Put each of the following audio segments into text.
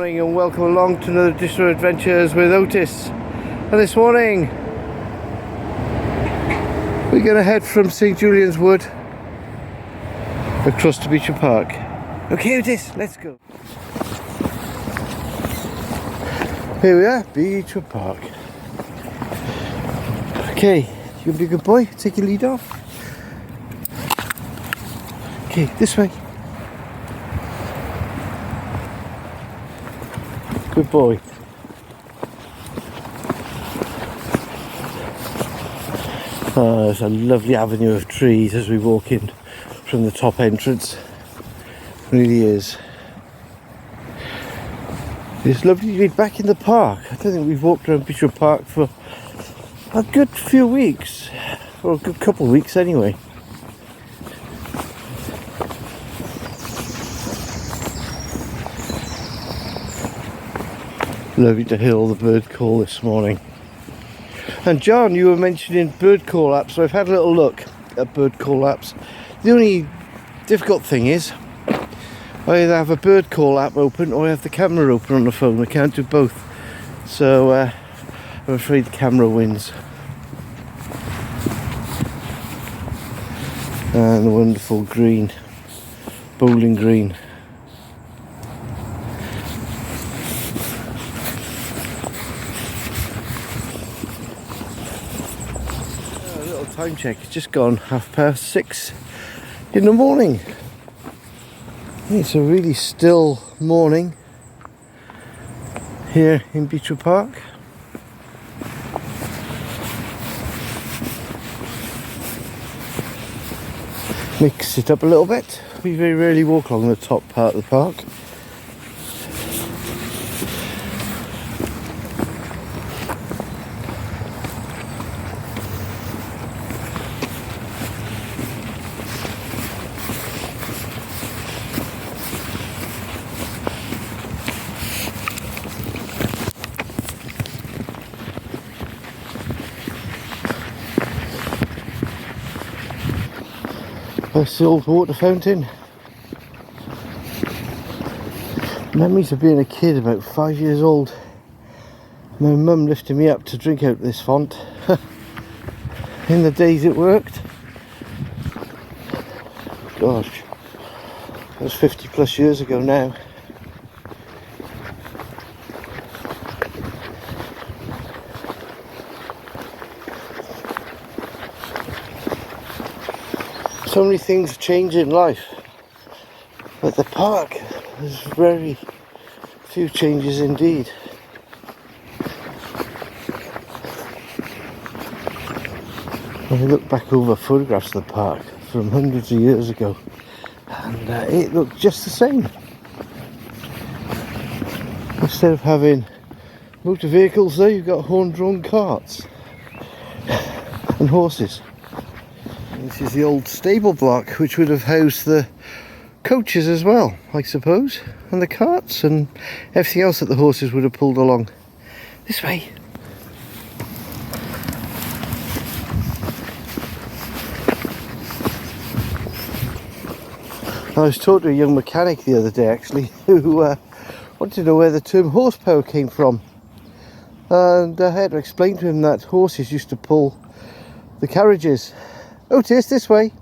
morning and welcome along to another edition of Adventures with Otis. And this morning we're going to head from St Julian's Wood across to Beechwood Park. Okay Otis, let's go. Here we are, Beechwood Park. Okay, you gonna be a good boy? Take your lead off. Okay, this way. Good boy. Oh, there's a lovely avenue of trees as we walk in from the top entrance. It really is. It's lovely to be back in the park. I don't think we've walked around Beechwood Park for a good few weeks, or a good couple of weeks anyway. Lovely to hear all the bird call this morning. And John, you were mentioning bird call apps, so I've had a little look at bird call apps. The only difficult thing is I either have a bird call app open or I have the camera open on the phone. I can't do both, so I'm afraid the camera wins. And the wonderful green, bowling green. Time check, it's just gone 6:30 in the morning. It's a really still morning here in Beechwood Park. Mix it up a little bit. We very rarely walk along the top part of the park. That's the old water fountain. Memories of being a kid, about 5 years old. My mum lifted me up to drink out this font. In the days it worked. Gosh, that was 50 plus years ago now. So many things change in life, but the park has very few changes indeed. I look back over photographs of the park from hundreds of years ago and it looked just the same. Instead of having motor vehicles there, you've got horn-drawn carts and horses. This is the old stable block, which would have housed the coaches as well, I suppose, and the carts and everything else that the horses would have pulled along. This way. I was talking to a young mechanic the other day actually, who wanted to know where the term horsepower came from. And I had to explain to him that horses used to pull the carriages. Otis, this way.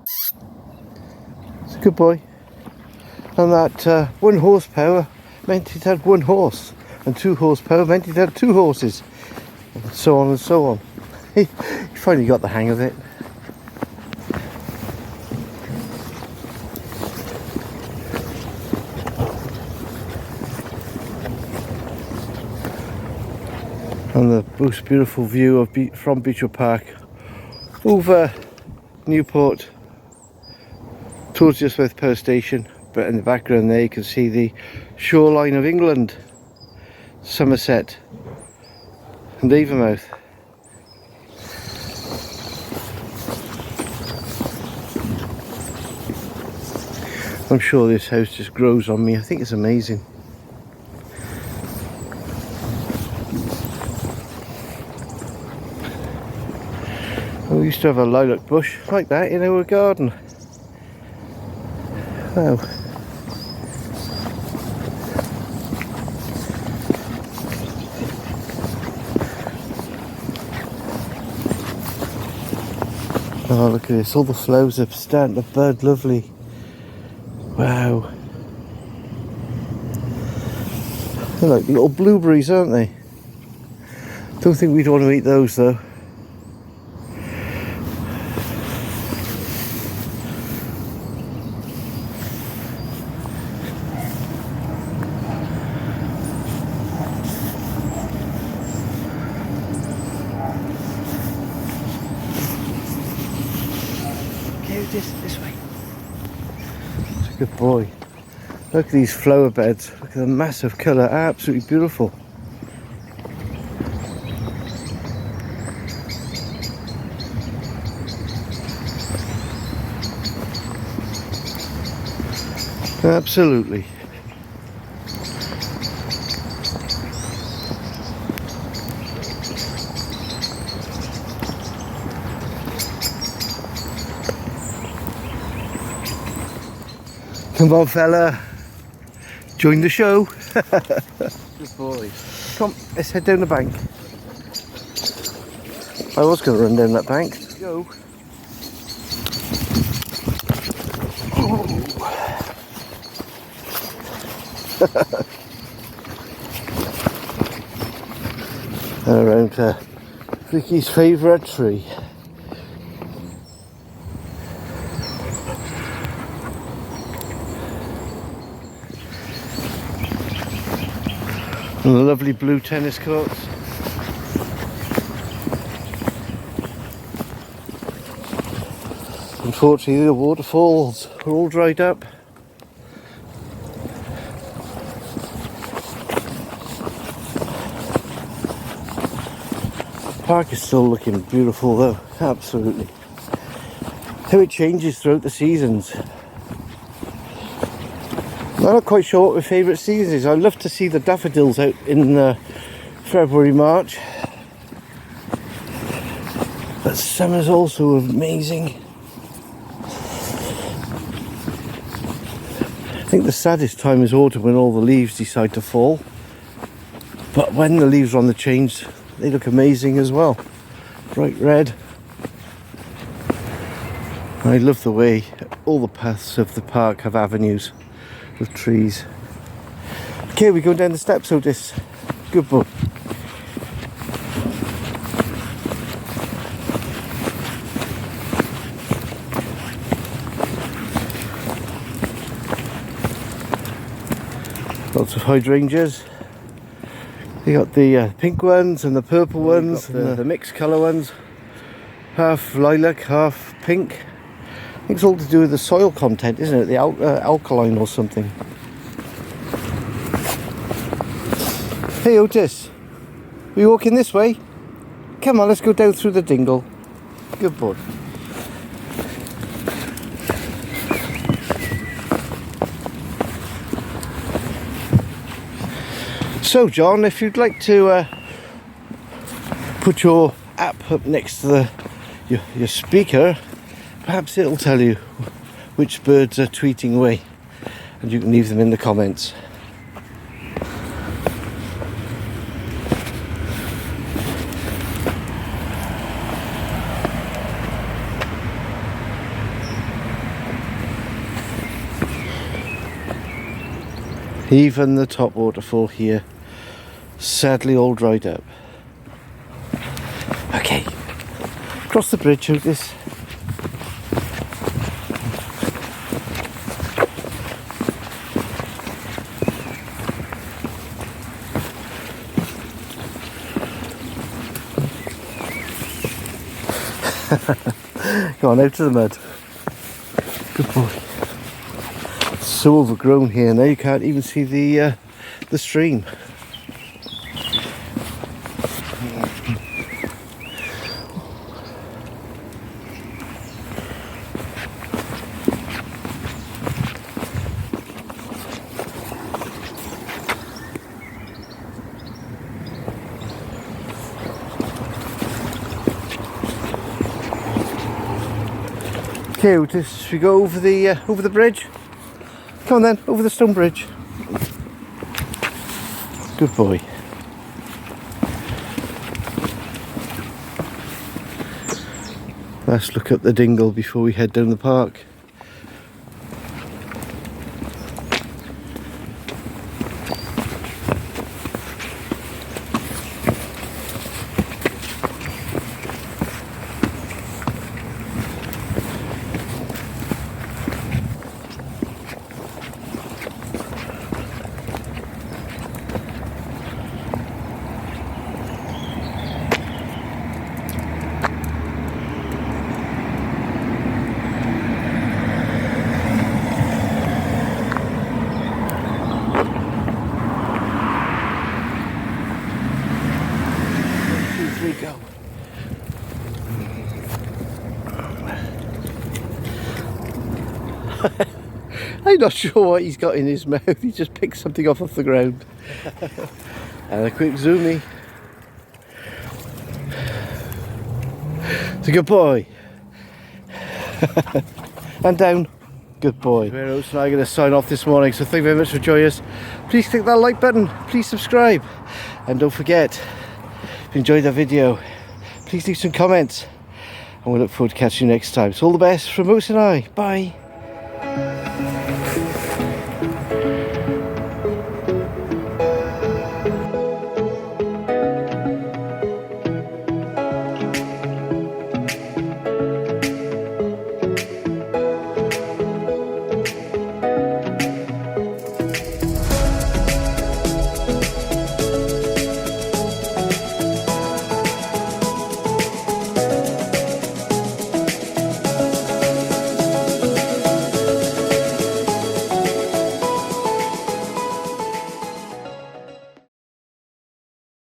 It's a good boy. And that 1 horsepower meant it had 1 horse, and 2 horsepower meant it had 2 horses, and so on and so on. He finally got the hang of it. And the most beautiful view of from Beechwood Park over Newport towards the Usk Vale station, but in the background there you can see the shoreline of England, Somerset and Avonmouth. I'm sure this house just grows on me. I think it's amazing. We used to have a lilac bush like that in our garden. Wow. Oh, look at this, all the flowers are starting to bud, lovely. Wow. They're like little blueberries, aren't they? Don't think we'd want to eat those though. Okay, this way. That's a good boy. Look at these flower beds. Look at the massive colour. Absolutely beautiful. Absolutely. Come on, fella. Join the show. Good boy. Come, let's head down the bank. I was going to run down that bank. Go. Around Vicky's favourite tree. And the lovely blue tennis courts. Unfortunately, the waterfalls are all dried up. The park is still looking beautiful though, absolutely. How it changes throughout the seasons. I'm not quite sure what my favourite season is. I love to see the daffodils out in February, March. But summer's also amazing. I think the saddest time is autumn when all the leaves decide to fall. But when the leaves are on the change, they look amazing as well. Bright red. I love the way all the paths of the park have avenues with trees. Okay, we're going down the steps, Otis. Good boy. Lots of hydrangeas. You got the pink ones and the purple ones, and the mixed colour ones. Half lilac, half pink. I think it's all to do with the soil content, isn't it? The alkaline or something. Hey Otis, are you walking this way? Come on, let's go down through the dingle. Good boy. So John, if you'd like to put your app up next to your speaker, perhaps it'll tell you which birds are tweeting away, and you can leave them in the comments. Even the top waterfall here, sadly all dried up. Okay, cross the bridge, Otis. Go on, out to the mud. Good boy. It's so overgrown here now you can't even see the stream. Okay, Otis, should we go over the bridge? Come on then, over the stone bridge. Good boy. Last look up the dingle before we head down the park. We go. I'm not sure what he's got in his mouth. He just picked something off the ground. And a quick zoomy. It's a good boy. And down. Good boy. We're Otis and I are going to sign off this morning, so thank you very much for joining us. Please click that like button, please subscribe, and don't forget, if you enjoyed the video, please leave some comments, and we look forward to catching you next time. So all the best from Otis and I. Bye.